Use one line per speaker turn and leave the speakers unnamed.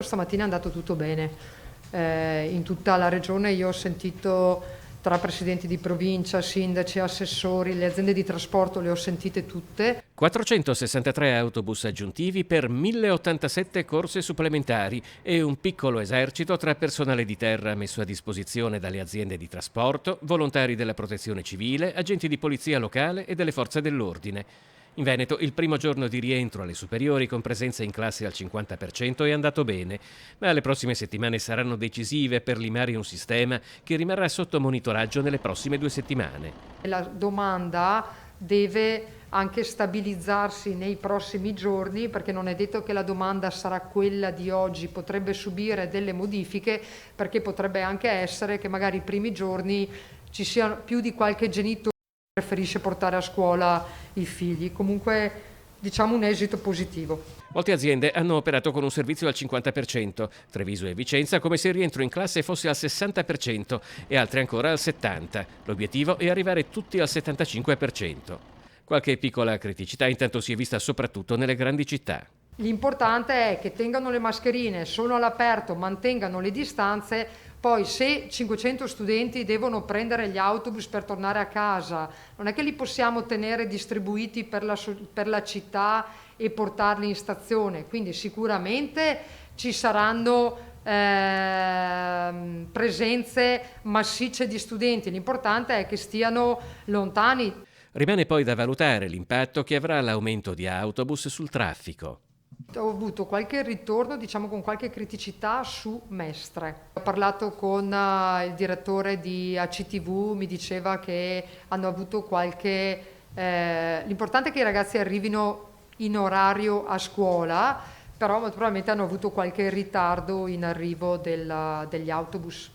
Stamattina è andato tutto bene. In tutta la regione io ho sentito tra presidenti di provincia, sindaci, assessori, le aziende di trasporto le ho sentite tutte.
463 autobus aggiuntivi per 1087 corse supplementari e un piccolo esercito tra personale di terra messo a disposizione dalle aziende di trasporto, volontari della protezione civile, agenti di polizia locale e delle forze dell'ordine. In Veneto il primo giorno di rientro alle superiori con presenza in classe al 50% è andato bene, ma le prossime settimane saranno decisive per limare un sistema che rimarrà sotto monitoraggio nelle prossime 2 settimane.
La domanda deve anche stabilizzarsi nei prossimi giorni, perché non è detto che la domanda sarà quella di oggi, potrebbe subire delle modifiche, perché potrebbe anche essere che magari i primi giorni ci sia più di qualche genitore che preferisce portare a scuola i figli. Comunque diciamo un esito positivo.
Molte aziende hanno operato con un servizio al 50%, Treviso e Vicenza come se il rientro in classe fosse al 60% e altre ancora al 70%. L'obiettivo è arrivare tutti al 75%. Qualche piccola criticità intanto si è vista soprattutto nelle grandi città.
L'importante è che tengano le mascherine, sono all'aperto, mantengano le distanze. Poi se 500 studenti devono prendere gli autobus per tornare a casa, non è che li possiamo tenere distribuiti per la città e portarli in stazione. Quindi sicuramente ci saranno presenze massicce di studenti. L'importante è che stiano lontani.
Rimane poi da valutare l'impatto che avrà l'aumento di autobus sul traffico.
Ho avuto qualche ritorno, diciamo con qualche criticità su Mestre. Ho parlato con il direttore di ACTV, mi diceva che hanno avuto qualche... l'importante è che i ragazzi arrivino in orario a scuola, però molto probabilmente hanno avuto qualche ritardo in arrivo degli autobus.